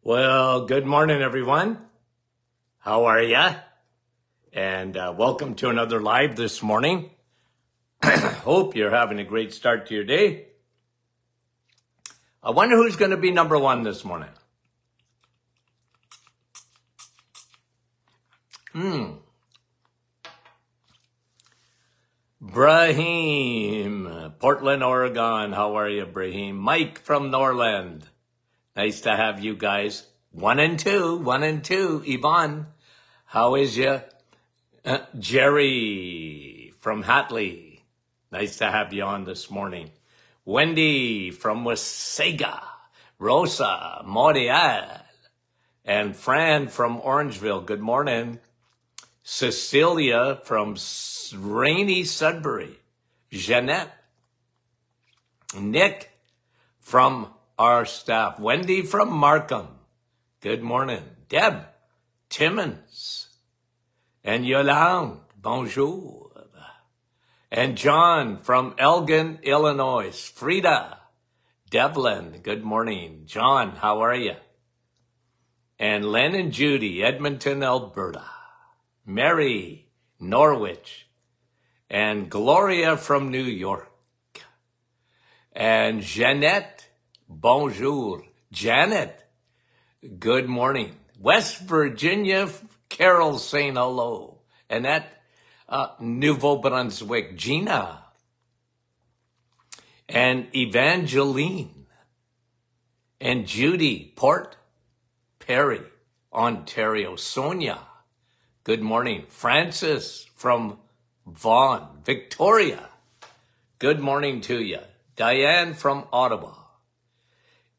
Well, good morning, everyone. How are ya? And welcome to another live this morning. Hope you're having a great start to your day. I wonder who's going to be number one this morning. Brahim, Portland, Oregon. How are you, Brahim? Mike from Norland. Nice to have you guys. 1 and 2. Yvonne, how is you? Jerry from Hatley. Nice to have you on this morning. Wendy from Wasaga. Rosa, Morial. And Fran from Orangeville. Good morning. Cecilia from rainy Sudbury. Jeanette. Nick from our staff. Wendy from Markham. Good morning. Deb Timmons. And Yolande. Bonjour. And John from Elgin, Illinois. Frida. Devlin. Good morning. John, how are you? And Len and Judy, Edmonton, Alberta. Mary, Norwich. And Gloria from New York. And Jeanette, bonjour. Janet, good morning. West Virginia, Carol saying hello. Annette, Nouveau Brunswick. Gina. And Evangeline. And Judy, Port Perry, Ontario. Sonia, good morning. Francis from Vaughan. Victoria, good morning to you. Diane from Ottawa.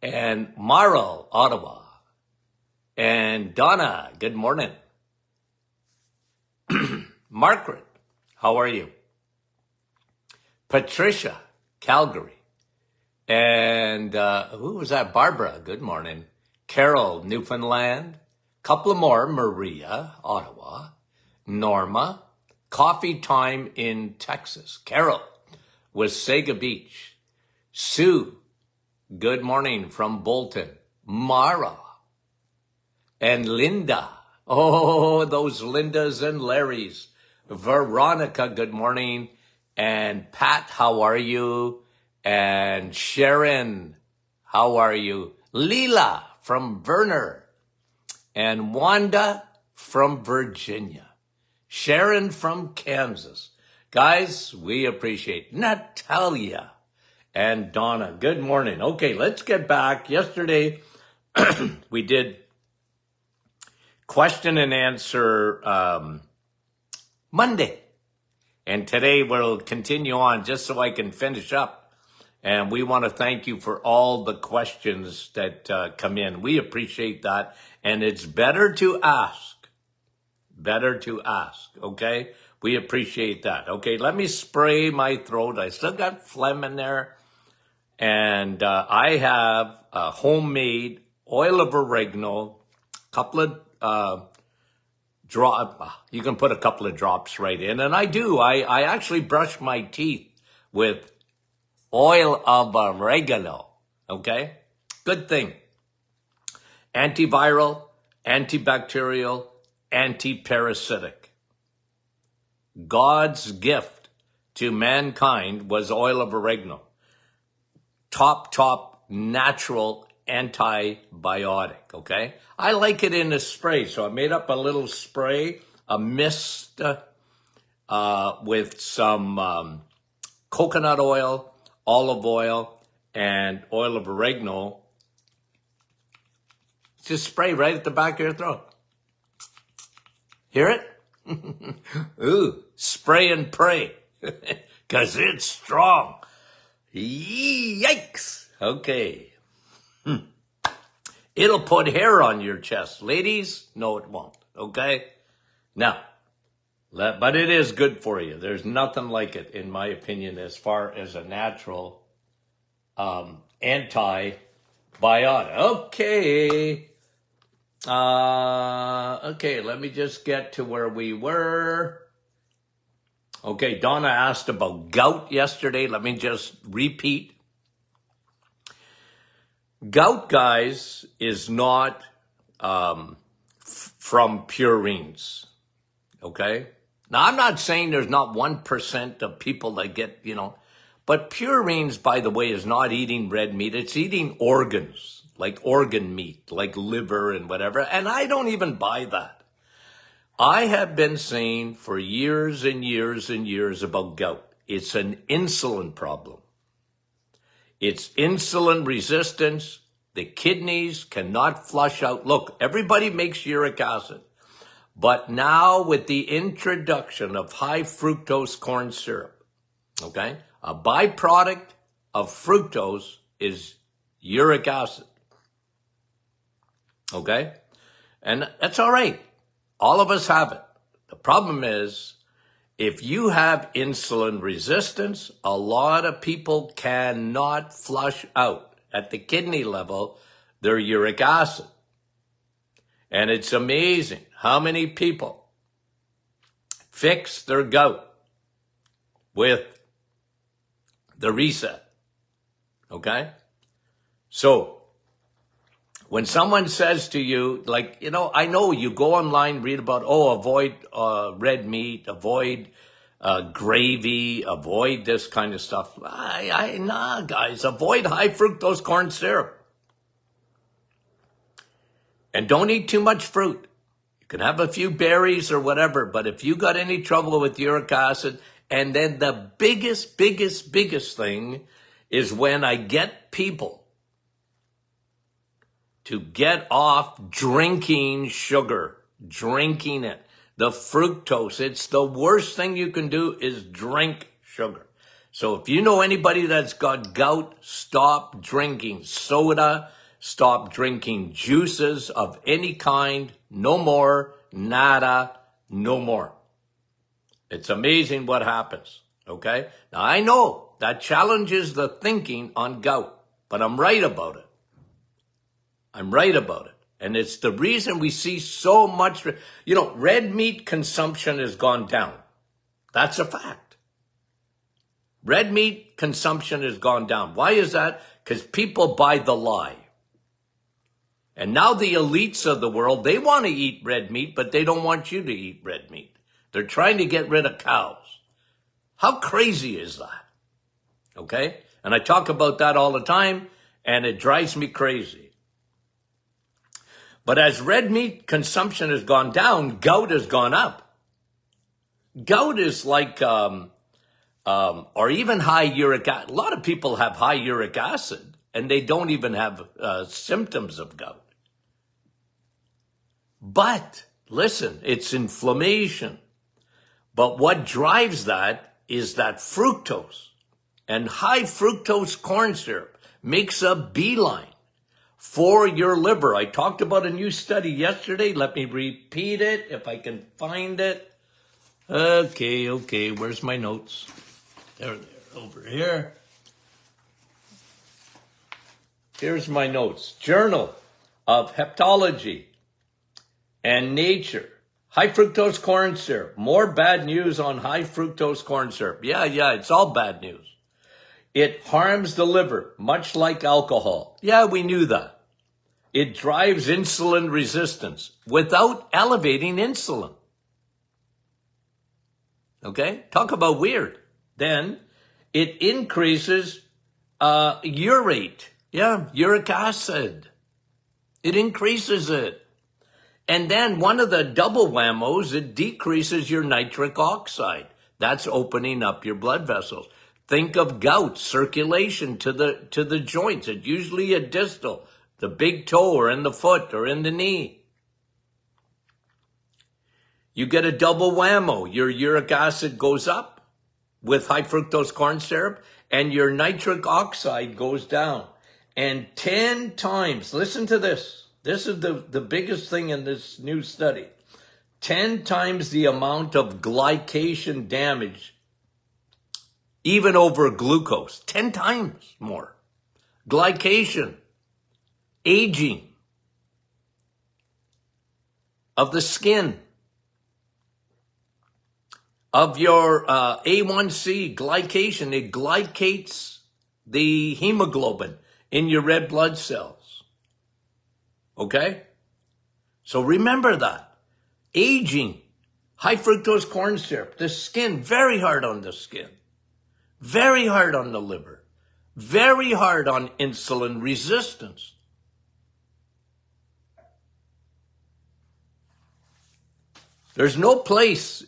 And Marl, Ottawa. And Donna, good morning. Margaret, how are you? Patricia, Calgary. And who was that? Barbara, good morning. Carol, Newfoundland. Couple of more. Maria, Ottawa. Norma, Coffee Time in Texas. Carol, Wasaga Beach. Sue, good morning from Bolton. Mara. And Linda. Oh, those Lindas and Larrys. Veronica, good morning. And Pat, how are you? And Sharon, how are you? Leela from Verner. And Wanda from Virginia. Sharon from Kansas. Guys, we appreciate Natalia and Donna. Good morning. Okay, let's get back. Yesterday, we did question and answer Monday. And today we'll continue on just so I can finish up. And we want to thank you for all the questions that come in. We appreciate that. And it's better to ask. Better to ask, okay? We appreciate that. Okay, let me spray my throat. I still got phlegm in there. And I have a homemade oil of oregano, couple of you can put a couple of drops right in. And I do. I actually brush my teeth with oil of oregano. Okay? Good thing. Antiviral, antibacterial, anti-parasitic. God's gift to mankind was oil of oregano. Top natural antibiotic, okay? I like it in a spray, so I made up a little spray, a mist with some coconut oil, olive oil, and oil of oregano. Just spray right at the back of your throat. Hear it? Ooh, spray and pray, because it's strong. Yikes. Okay. It'll put hair on your chest. Ladies, no, it won't. Okay? Now, but it is good for you. There's nothing like it, in my opinion, as far as a natural antibiotic. Okay. Okay, let me just get to where we were. Okay, Donna asked about gout yesterday. Let me just repeat. Gout, guys, is not from purines. Okay? Now, I'm not saying there's not 1% of people that get, but purines, by the way, is not eating red meat. It's eating organs, like organ meat, like liver and whatever. And I don't even buy that. I have been saying for years and years and years about gout. It's an insulin problem. It's insulin resistance. The kidneys cannot flush out. Look, everybody makes uric acid. But now with the introduction of high fructose corn syrup, okay, a byproduct of fructose is uric acid, okay? And that's all right. All of us have it. The problem is, if you have insulin resistance, a lot of people cannot flush out at the kidney level their uric acid. And it's amazing how many people fix their gout with the reset, okay? So when someone says to you, like, I know you go online, read about, avoid red meat, avoid gravy, avoid this kind of stuff. Nah, guys, avoid high fructose corn syrup. And don't eat too much fruit. You can have a few berries or whatever, but if you got any trouble with uric acid, and then the biggest thing is when I get people to get off drinking sugar, drinking it. The fructose, it's the worst thing you can do is drink sugar. So if you know anybody that's got gout, stop drinking soda, stop drinking juices of any kind, no more, nada, no more. It's amazing what happens, okay? Now, I know that challenges the thinking on gout, but I'm right about it. I'm right about it. And it's the reason we see so much, red meat consumption has gone down. That's a fact. Red meat consumption has gone down. Why is that? Because people buy the lie. And now the elites of the world, they want to eat red meat, but they don't want you to eat red meat. They're trying to get rid of cows. How crazy is that? Okay? And I talk about that all the time, and it drives me crazy. But as red meat consumption has gone down, gout has gone up. Gout is like, or even high uric acid. A lot of people have high uric acid, and they don't even have symptoms of gout. But, listen, it's inflammation. But what drives that is that fructose. And high fructose corn syrup makes a beeline for your liver. I talked about a new study yesterday. Let me repeat it if I can find it. Okay. Where's my notes? There, over here. Here's my notes. Journal of Hepatology and Nature. High fructose corn syrup. More bad news on high fructose corn syrup. Yeah, it's all bad news. It harms the liver, much like alcohol. Yeah, we knew that. It drives insulin resistance without elevating insulin. Okay? Talk about weird. Then it increases urate. Yeah, uric acid. It increases it. And then one of the double whammos, it decreases your nitric oxide. That's opening up your blood vessels. Think of gout, circulation to the joints. It's usually a distal, the big toe or in the foot or in the knee. You get a double whammo. Your uric acid goes up with high fructose corn syrup and your nitric oxide goes down. And 10 times, listen to this. This is the biggest thing in this new study. 10 times the amount of glycation damage, even over glucose. 10 times more. Glycation, aging of the skin, of your A1C, glycation. It glycates the hemoglobin in your red blood cells. Okay? So remember that. Aging, high fructose corn syrup, the skin, very hard on the skin, very hard on the liver, very hard on insulin resistance. There's no place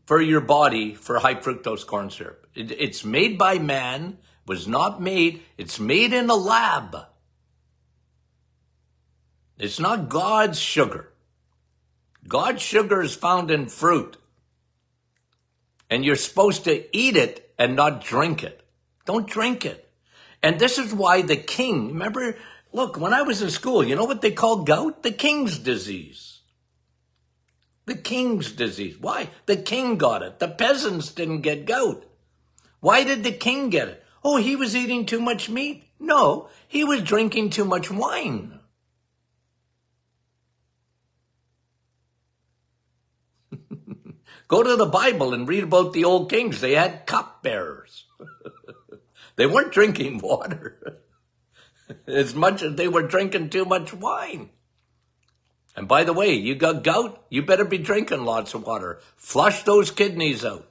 for your body for high fructose corn syrup. It's made by man, was not made, it's made in a lab. It's not God's sugar. God's sugar is found in fruit. And you're supposed to eat it and not drink it. Don't drink it. And this is why the king, remember, look, when I was in school, you know what they called gout? The king's disease. The king's disease. Why? The king got it. The peasants didn't get gout. Why did the king get it? Oh, he was eating too much meat. No, he was drinking too much wine. Go to the Bible and read about the old kings. They had cupbearers. They weren't drinking water as much as they were drinking too much wine. And by the way, you got gout, you better be drinking lots of water. Flush those kidneys out.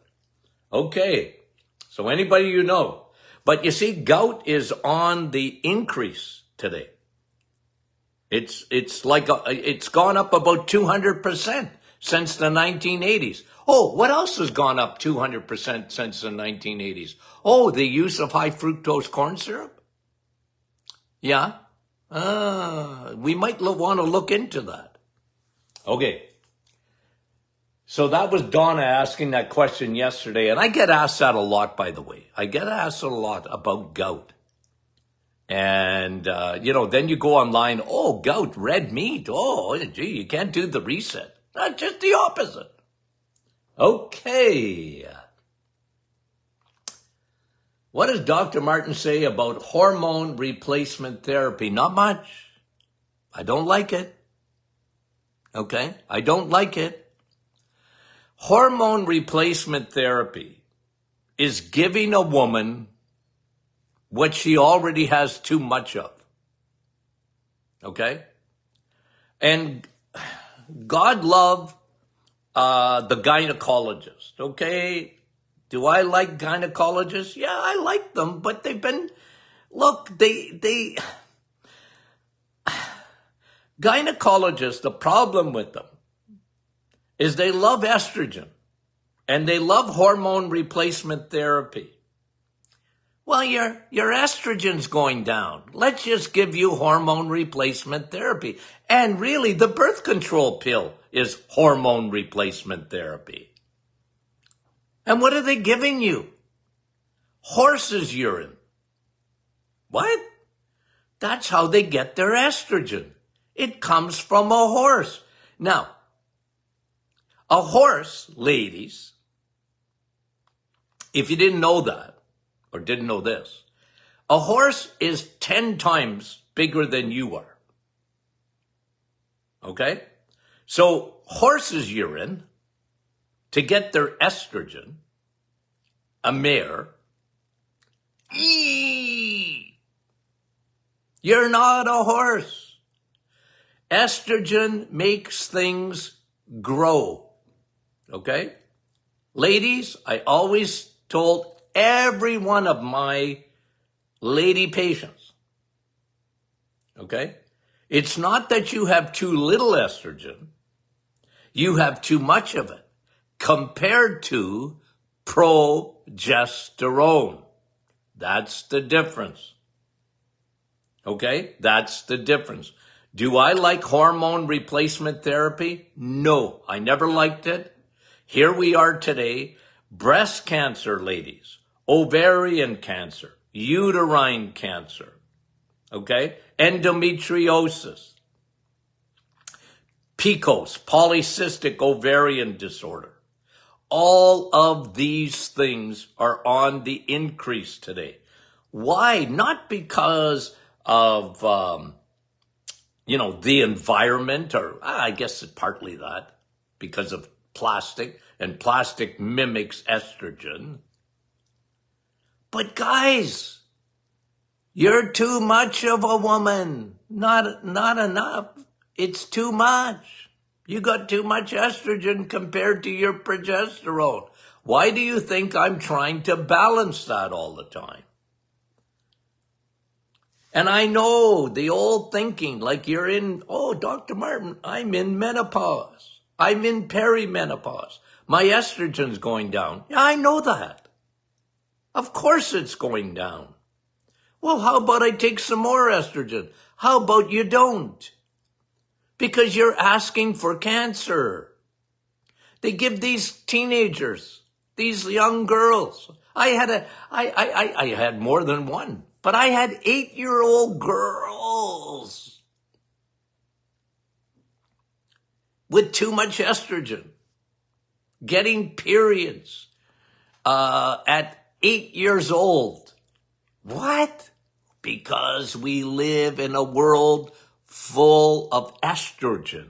Okay, so anybody you know. But you see, gout is on the increase today. It's gone up about 200% since the 1980s. Oh, what else has gone up 200% since the 1980s? Oh, the use of high fructose corn syrup? Yeah. We might want to look into that. Okay. So that was Donna asking that question yesterday. And I get asked that a lot, by the way. I get asked a lot about gout. And, then you go online, oh, gout, red meat. Oh, gee, you can't do the reset. Not just the opposite. Okay. What does Dr. Martin say about hormone replacement therapy? Not much. I don't like it. Okay? I don't like it. Hormone replacement therapy is giving a woman what she already has too much of. Okay? And God loved the gynecologist. Okay? Do I like gynecologists? Yeah, I like them, but they've been, look, gynecologists, the problem with them is they love estrogen and they love hormone replacement therapy. Well, your estrogen's going down. Let's just give you hormone replacement therapy. And really, the birth control pill is hormone replacement therapy. And what are they giving you? Horse's urine. What? That's how they get their estrogen. It comes from a horse. Now, a horse, ladies, if you didn't know that, or didn't know this, a horse is 10 times bigger than you are. Okay? So, horse's urine, to get their estrogen, a mare, you're not a horse. Estrogen makes things grow. Okay? Ladies, I always told every one of my lady patients, okay? It's not that you have too little estrogen. You have too much of it compared to progesterone. That's the difference. Okay? That's the difference. Do I like hormone replacement therapy? No, I never liked it. Here we are today. Breast cancer, ladies. Ovarian cancer. Uterine cancer. Okay? Endometriosis. PCOS, polycystic ovarian disorder. All of these things are on the increase today. Why? Not because of, the environment, or I guess it's partly that, because of plastic, and plastic mimics estrogen. But guys, you're too much of a woman. Not enough. It's too much. You got too much estrogen compared to your progesterone. Why do you think I'm trying to balance that all the time? And I know the old thinking, like you're in, oh, Dr. Martin, I'm in menopause. I'm in perimenopause. My estrogen's going down. Yeah, I know that. Of course it's going down. Well, how about I take some more estrogen? How about you don't? Because you're asking for cancer. They give these teenagers, these young girls. I had more than one, but I had 8-year-old girls with too much estrogen, getting periods at 8 years old. What? Because we live in a world full of estrogen.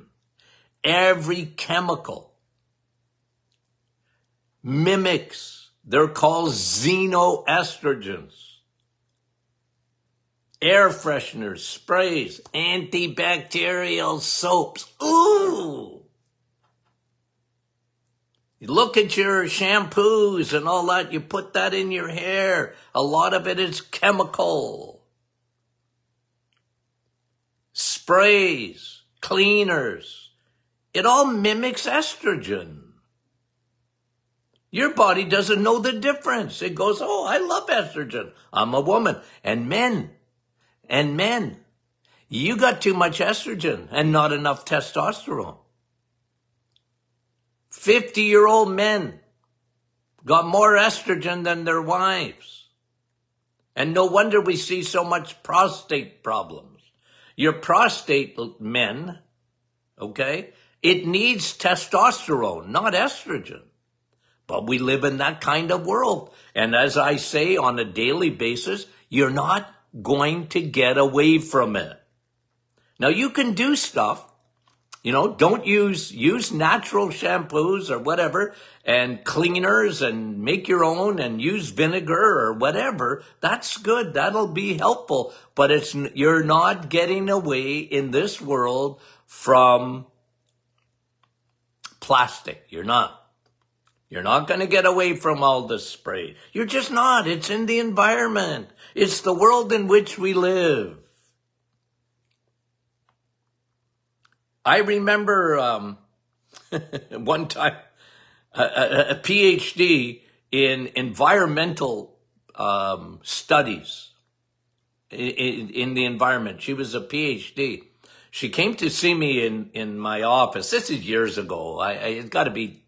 Every chemical mimics, they're called xenoestrogens. Air fresheners, sprays, antibacterial soaps. Ooh! You look at your shampoos and all that, you put that in your hair. A lot of it is chemical. Sprays, cleaners. It all mimics estrogen. Your body doesn't know the difference. It goes, oh, I love estrogen. I'm a woman. And men, you got too much estrogen and not enough testosterone. 50-year-old men got more estrogen than their wives. And no wonder we see so much prostate problems. Your prostate, men, okay, it needs testosterone, not estrogen. But we live in that kind of world. And as I say on a daily basis, you're not going to get away from it. Now you can do stuff. You know, don't use natural shampoos or whatever and cleaners and make your own and use vinegar or whatever. That's good. That'll be helpful. But you're not getting away in this world from plastic. You're not. You're not going to get away from all this spray. You're just not. It's in the environment. It's the world in which we live. I remember one time a PhD in environmental studies in the environment. She was a PhD. She came to see me in my office. This is years ago. It's got to be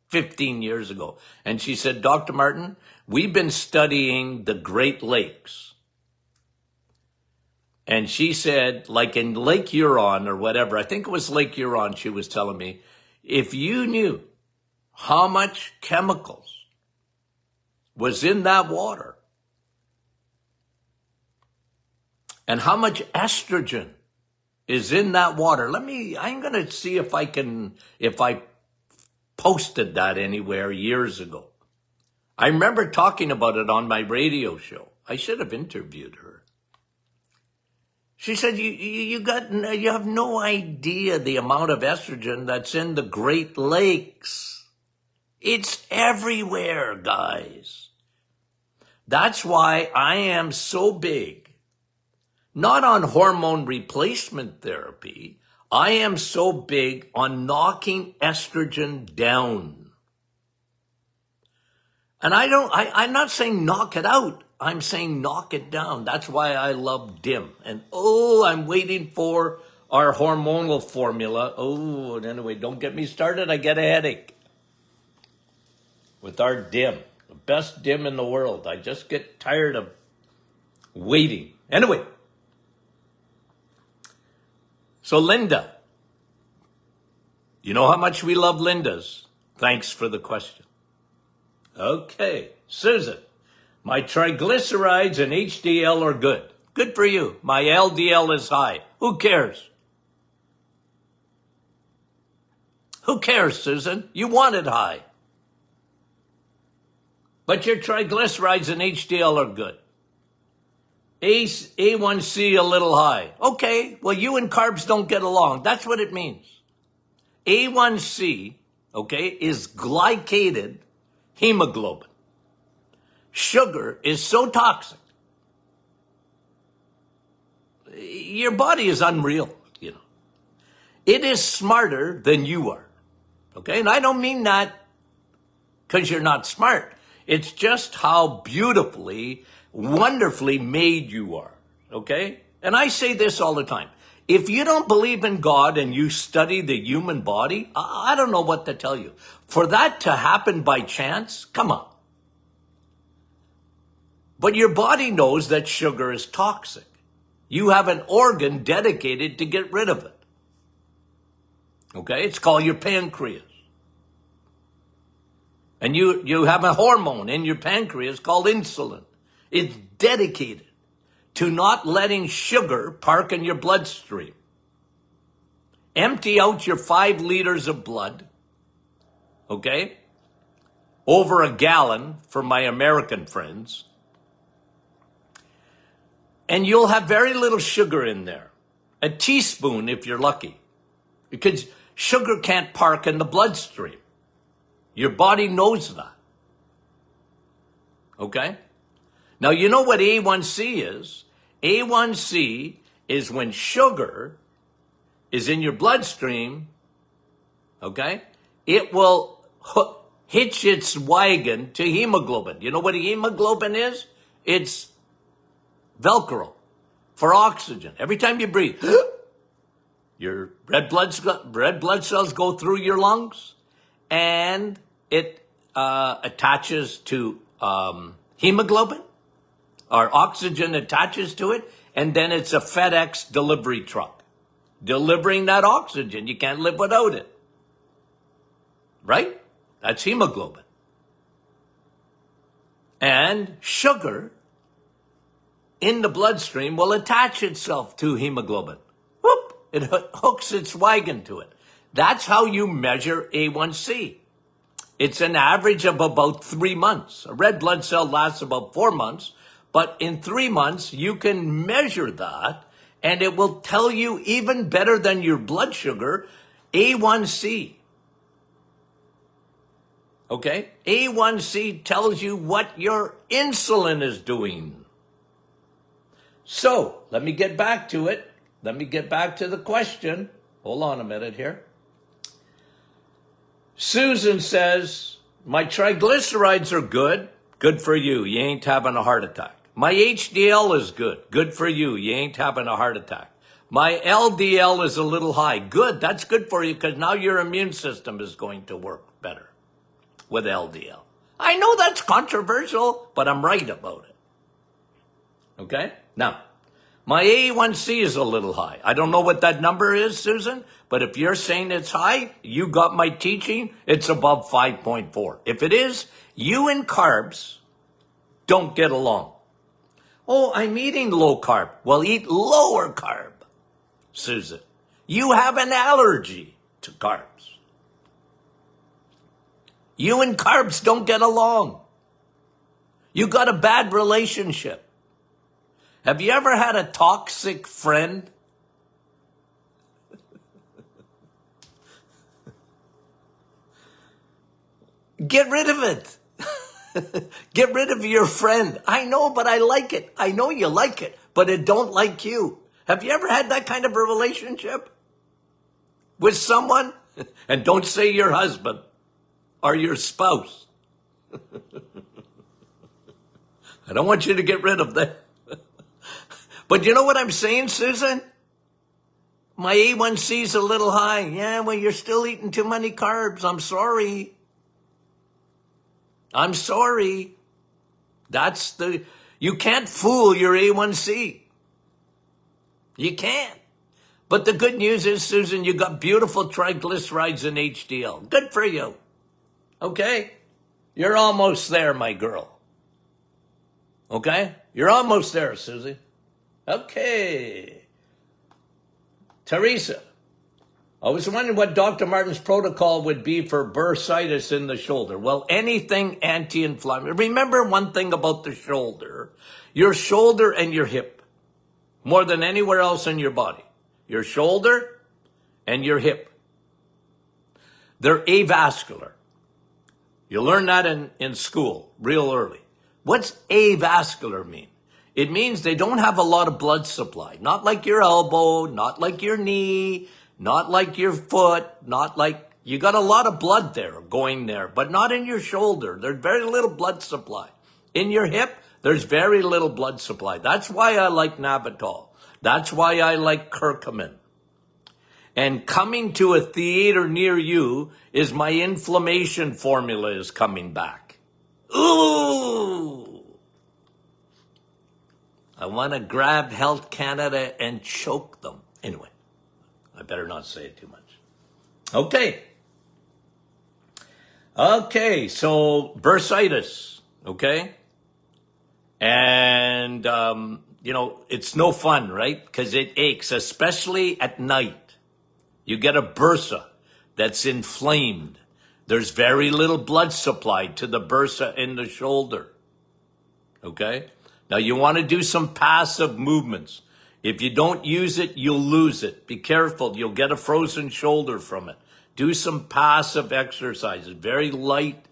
15 years ago. And she said, Dr. Martin, we've been studying the Great Lakes. And she said, like in Lake Huron or whatever, I think it was Lake Huron, she was telling me, if you knew how much chemicals was in that water and how much estrogen is in that water, I'm going to see if I posted that anywhere years ago. I remember talking about it on my radio show. I should have interviewed her. She said, you have no idea the amount of estrogen that's in the Great Lakes. It's everywhere, guys. That's why I am so big, not on hormone replacement therapy. I am so big on knocking estrogen down. And I'm not saying knock it out. I'm saying knock it down. That's why I love DIM. And I'm waiting for our hormonal formula. And anyway, don't get me started. I get a headache with our DIM. The best DIM in the world. I just get tired of waiting. Anyway. So Linda. You know how much we love Linda's. Thanks for the question. Okay. Susan. My triglycerides and HDL are good. Good for you. My LDL is high. Who cares? Who cares, Susan? You want it high. But your triglycerides and HDL are good. A1C a little high. Okay, well, you and carbs don't get along. That's what it means. A1C, okay, is glycated hemoglobin. Sugar is so toxic. Your body is unreal, you know. It is smarter than you are, okay? And I don't mean that because you're not smart. It's just how beautifully, wonderfully made you are, okay? And I say this all the time. If you don't believe in God and you study the human body, I don't know what to tell you. For that to happen by chance, come on. But your body knows that sugar is toxic. You have an organ dedicated to get rid of it. Okay? It's called your pancreas. And you have a hormone in your pancreas called insulin. It's dedicated to not letting sugar park in your bloodstream. Empty out your 5 liters of blood, okay? Over a gallon for my American friends. And you'll have very little sugar in there. A teaspoon if you're lucky. Because sugar can't park in the bloodstream. Your body knows that. Okay? Now, you know what A1C is? A1C is when sugar is in your bloodstream, okay? It will hitch its wagon to hemoglobin. You know what hemoglobin is? It's Velcro for oxygen. Every time you breathe, your red blood cells go through your lungs, and it attaches to hemoglobin, or oxygen attaches to it, and then it's a FedEx delivery truck delivering that oxygen. You can't live without it. Right? That's hemoglobin. And sugar in the bloodstream will attach itself to hemoglobin. Whoop! It hooks its wagon to it. That's how you measure A1C. It's an average of about 3 months. A red blood cell lasts about 4 months, but in 3 months, you can measure that, and it will tell you even better than your blood sugar, A1C. Okay? A1C tells you what your insulin is doing. So, let me get back to it. Let me get back to the question. Hold on a minute here. Susan says, my triglycerides are good. Good for you. You ain't having a heart attack. My HDL is good. Good for you. You ain't having a heart attack. My LDL is a little high. Good. That's good for you because now your immune system is going to work better with LDL. I know that's controversial, but I'm right about it. Okay? Now, my A1C is a little high. I don't know what that number is, Susan, but if you're saying it's high, you got my teaching, it's above 5.4. If it is, you and carbs don't get along. Oh, I'm eating low carb. Well, eat lower carb, Susan. You have an allergy to carbs. You and carbs don't get along. You got a bad relationship. Have you ever had a toxic friend? Get rid of it. Get rid of your friend. I know, but I like it. I know you like it, but it don't like you. Have you ever had that kind of a relationship with someone? And don't say your husband or your spouse. I don't want you to get rid of that. But you know what I'm saying, Susan? My A1C is a little high. Yeah, well, you're still eating too many carbs. I'm sorry. I'm sorry. You can't fool your A1C. You can't. But the good news is, Susan, you got beautiful triglycerides and HDL. Good for you. Okay? You're almost there, my girl. Okay? You're almost there, Susie. Okay. Teresa. I was wondering what Dr. Martin's protocol would be for bursitis in the shoulder. Well, anything anti-inflammatory. Remember one thing about the shoulder. Your shoulder and your hip, more than anywhere else in your body. Your shoulder and your hip. They're avascular. You learn that in school real early. What's avascular mean? It means they don't have a lot of blood supply. Not like your elbow, not like your knee, not like your foot, not like, you got a lot of blood there going there, but not in your shoulder. There's very little blood supply. In your hip, there's very little blood supply. That's why I like Navitol. That's why I like curcumin. And coming to a theater near you is my inflammation formula is coming back. Ooh! I want to grab Health Canada and choke them. Anyway, I better not say it too much. Okay, so bursitis, okay? And, it's no fun, right? Because it aches, especially at night. You get a bursa that's inflamed. There's very little blood supply to the bursa in the shoulder. Okay? Now you want to do some passive movements. If you don't use it, you'll lose it. Be careful. You'll get a frozen shoulder from it. Do some passive exercises. Very light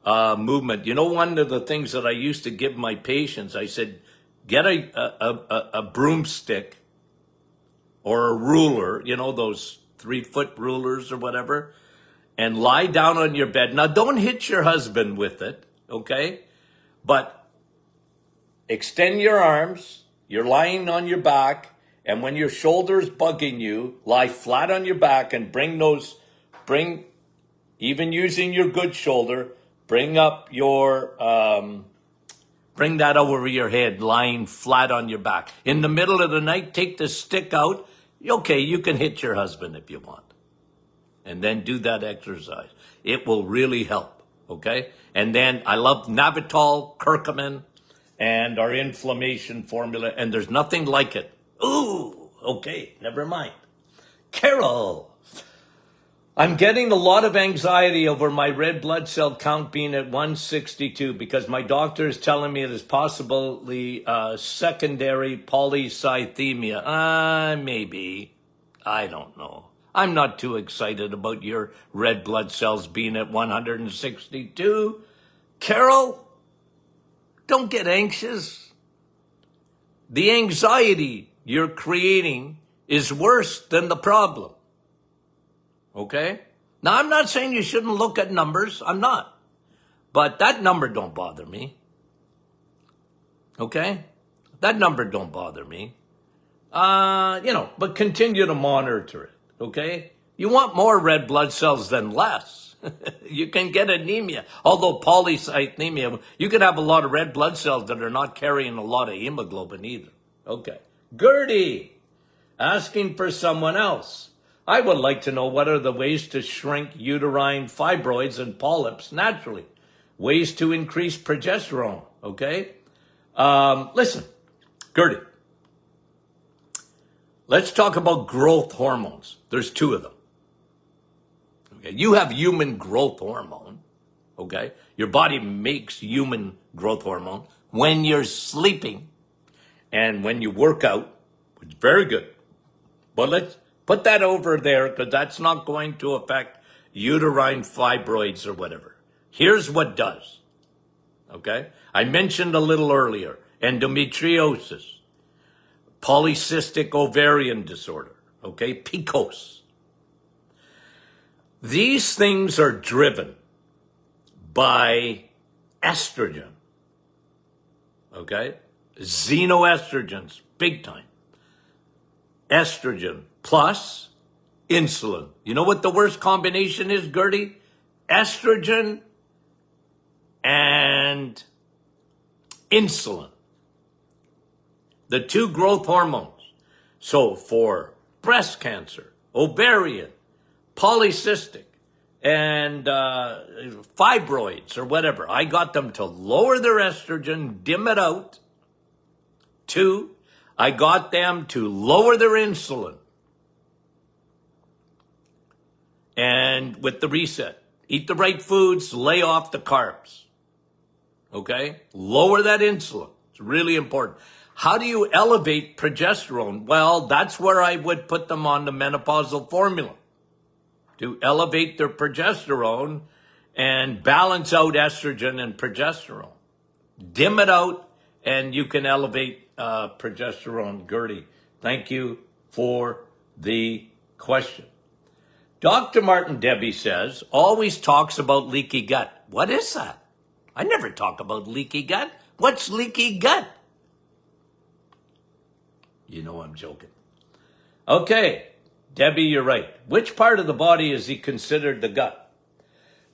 movement. You know, one of the things that I used to give my patients, I said, get a broomstick or a ruler, those 3-foot rulers or whatever, and lie down on your bed. Now, don't hit your husband with it, okay? But extend your arms. You're lying on your back, and when your shoulder's bugging you, lie flat on your back and even using your good shoulder, bring that over your head, lying flat on your back. In the middle of the night, take the stick out. Okay, you can hit your husband if you want. And then do that exercise. It will really help, okay? And then I love Navitol, curcumin, and our inflammation formula, and there's nothing like it. Ooh, okay, never mind. Carol, I'm getting a lot of anxiety over my red blood cell count being at 162 because my doctor is telling me it is possibly secondary polycythemia. Maybe. I don't know. I'm not too excited about your red blood cells being at 162. Carol, don't get anxious. The anxiety you're creating is worse than the problem. Okay? Now, I'm not saying you shouldn't look at numbers. I'm not. But that number don't bother me. Okay? That number don't bother me. But continue to monitor it. Okay? You want more red blood cells than less. You can get anemia. Although polycythemia, you could have a lot of red blood cells that are not carrying a lot of hemoglobin either. Okay. Gertie, asking for someone else. I would like to know what are the ways to shrink uterine fibroids and polyps naturally. Ways to increase progesterone, okay? Listen, Gertie, let's talk about growth hormones. There's 2 of them. Okay, you have human growth hormone, okay? Your body makes human growth hormone when you're sleeping and when you work out, which is very good. But let's put that over there because that's not going to affect uterine fibroids or whatever. Here's what does, okay? I mentioned a little earlier, endometriosis, polycystic ovarian disorder, okay, PCOS. These things are driven by estrogen, okay? Xenoestrogens, big time. Estrogen plus insulin. You know what the worst combination is, Gertie? Estrogen and insulin. The 2 growth hormones. So for breast cancer, ovarian, polycystic, and fibroids or whatever, I got them to lower their estrogen, dim it out. 2, I got them to lower their insulin. and with the reset. Eat the right foods, lay off the carbs. Okay? Lower that insulin. It's really important. How do you elevate progesterone? Well, that's where I would put them on the menopausal formula to elevate their progesterone and balance out estrogen and progesterone. Dim it out, and you can elevate progesterone. Gertie, thank you for the question. Dr. Martin Debbie says, always talks about leaky gut. What is that? I never talk about leaky gut. What's leaky gut? You know I'm joking. Okay, Debbie, you're right. Which part of the body is he considered the gut?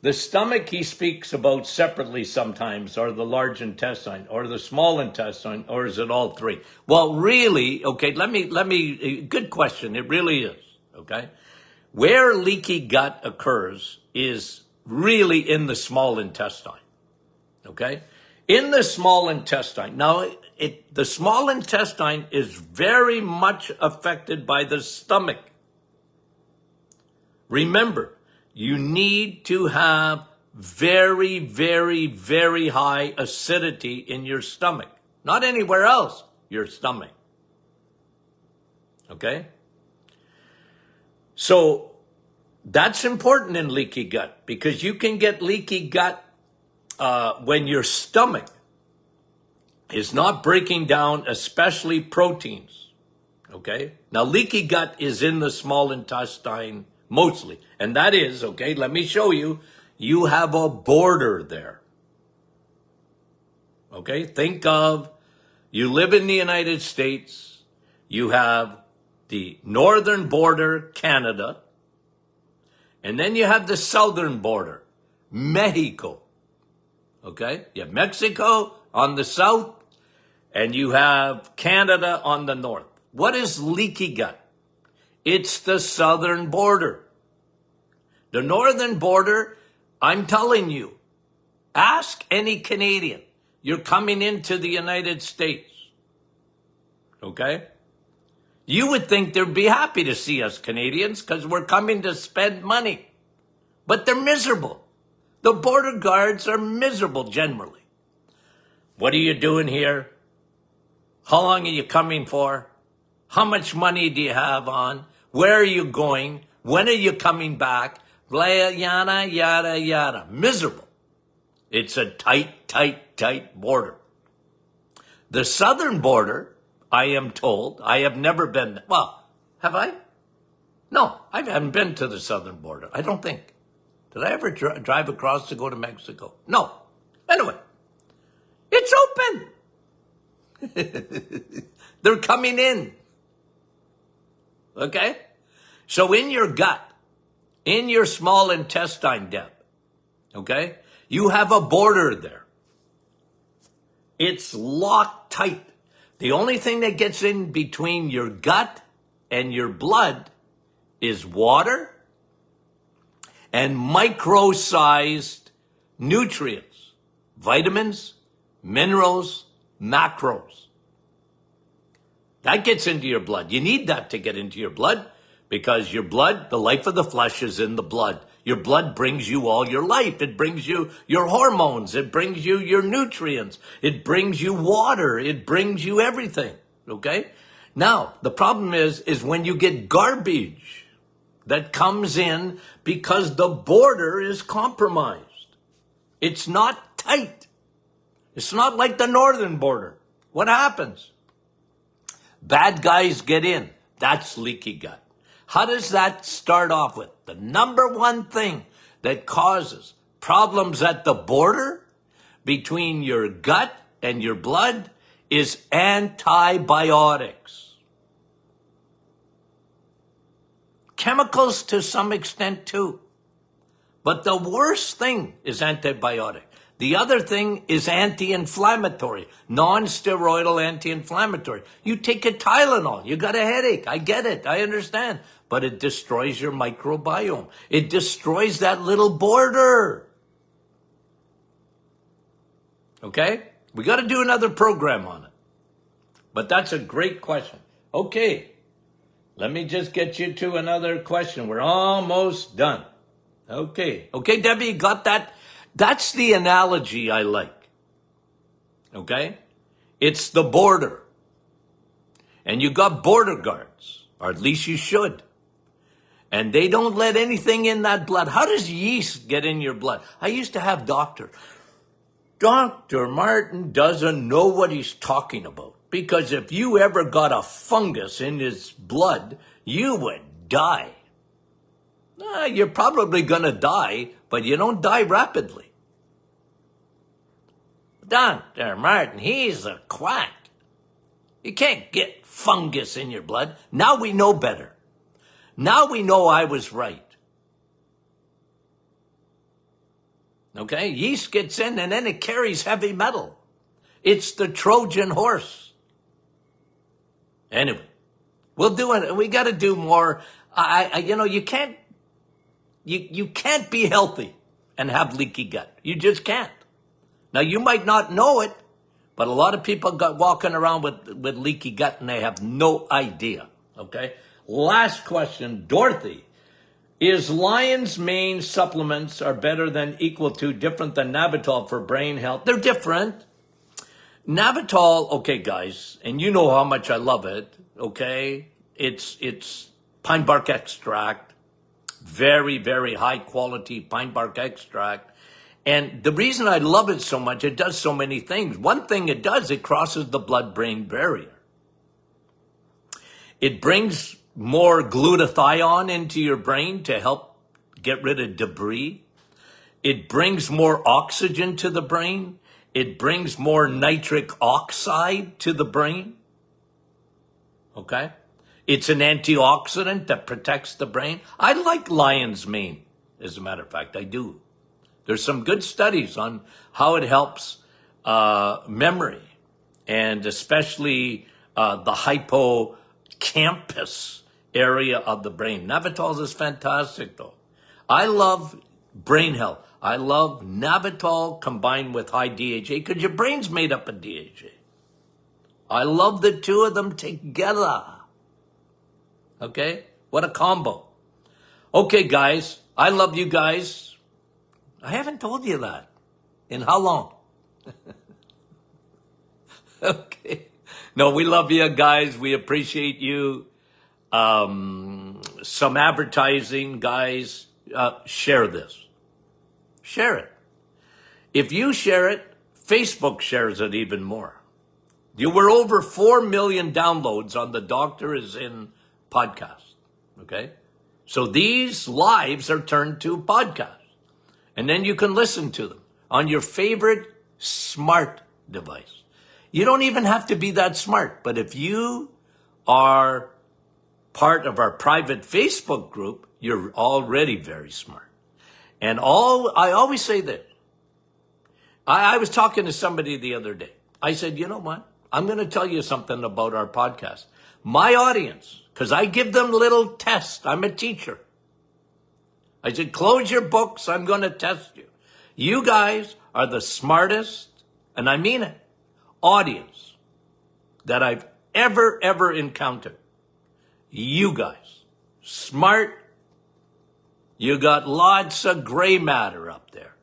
The stomach he speaks about separately sometimes, or the large intestine, or the small intestine, or is it all three? Well, really, okay, let me, good question. It really is, okay? Where leaky gut occurs is really in the small intestine, okay? In the small intestine. Now, the small intestine is very much affected by the stomach. Remember, you need to have very, very, very high acidity in your stomach. Not anywhere else, your stomach. Okay? So, that's important in leaky gut, because you can get leaky gut when your stomach is not breaking down, especially proteins, okay? Now, leaky gut is in the small intestine mostly, and that is, okay, let me show you, you have a border there, okay? Think of, you live in the United States, you have the northern border, Canada, and then you have the southern border, Mexico. Okay? You have Mexico on the south, and you have Canada on the north. What is leaky gut? It's the southern border. The northern border, I'm telling you, ask any Canadian. You're coming into the United States. Okay? You would think they'd be happy to see us Canadians because we're coming to spend money. But they're miserable. The border guards are miserable generally. What are you doing here? How long are you coming for? How much money do you have on? Where are you going? When are you coming back? Yada, yada, yada. Miserable. It's a tight, tight, tight border. The southern border, I am told, I have never been, well, have I? No, I haven't been to the southern border, I don't think. Did I ever drive across to go to Mexico? No. Anyway, it's open. They're coming in. Okay? So in your gut, in your small intestine depth, okay, you have a border there. It's locked tight. The only thing that gets in between your gut and your blood is water and micro-sized nutrients, vitamins, minerals, macros. That gets into your blood. You need that to get into your blood because your blood, the life of the flesh is in the blood. Your blood brings you all your life. It brings you your hormones. It brings you your nutrients. It brings you water. It brings you everything, okay? Now, the problem is when you get garbage that comes in because the border is compromised. It's not tight. It's not like the northern border. What happens? Bad guys get in. That's leaky gut. How does that start off with? The number one thing that causes problems at the border between your gut and your blood is antibiotics. Chemicals to some extent too. But the worst thing is antibiotic. The other thing is anti-inflammatory, non-steroidal anti-inflammatory. You take a Tylenol, you got a headache. I get it, I understand. But it destroys your microbiome. It destroys that little border. Okay? We got to do another program on it. But that's a great question. Okay. Let me just get you to another question. We're almost done. Okay. Okay, Debbie, you got that? That's the analogy I like. Okay? It's the border. And you got border guards, or at least you should. And they don't let anything in that blood. How does yeast get in your blood? I used to have doctors. Dr. Martin doesn't know what he's talking about. Because if you ever got a fungus in his blood, you would die. You're probably going to die, but you don't die rapidly. Dr. Martin, he's a quack. You can't get fungus in your blood. Now we know better. Now we know I was right. Okay? Yeast gets in and then it carries heavy metal. It's the Trojan horse. Anyway, we'll do it. We got to do more. You can't be healthy and have leaky gut. You just can't. Now, you might not know it, but a lot of people got walking around with leaky gut and they have no idea. Okay? Last question, Dorothy. Is lion's mane supplements are better than, equal to, different than Navitol for brain health? They're different. Navitol, okay, guys, and you know how much I love it, okay? It's pine bark extract, very, very high quality pine bark extract. And the reason I love it so much, it does so many things. One thing it does, it crosses the blood-brain barrier. It brings more glutathione into your brain to help get rid of debris. It brings more oxygen to the brain. It brings more nitric oxide to the brain. Okay? It's an antioxidant that protects the brain. I like lion's mane, as a matter of fact, I do. There's some good studies on how it helps memory, and especially the hippocampus area of the brain. Navitol is fantastic, though. I love brain health. I love Navitol combined with high DHA, because your brain's made up of DHA. I love the two of them together. Okay? What a combo. Okay, guys. I love you guys. I haven't told you that. In how long? Okay. No, we love you guys. We appreciate you. Some advertising, guys. Share this. Share it. If you share it, Facebook shares it even more. You were over 4 million downloads on the Doctor Is In podcast. Okay? So these lives are turned to podcasts. And then you can listen to them on your favorite smart device. You don't even have to be that smart. But if you are part of our private Facebook group, you're already very smart. And I always say this. I was talking to somebody the other day. I said, you know what? I'm going to tell you something about our podcast. My audience, because I give them little tests. I'm a teacher. I said, close your books. I'm going to test you. You guys are the smartest, and I mean it, audience that I've ever encountered. You guys, smart. You got lots of gray matter up there.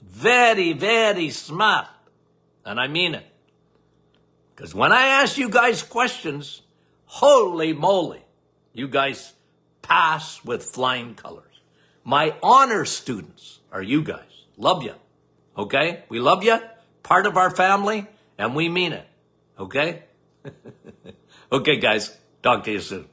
Very, very smart. And I mean it. Because when I ask you guys questions, holy moly, you guys pass with flying colors. My honor students are you guys. Love you. Okay? We love you. Part of our family. And we mean it. Okay? Okay, guys. Talk to you soon.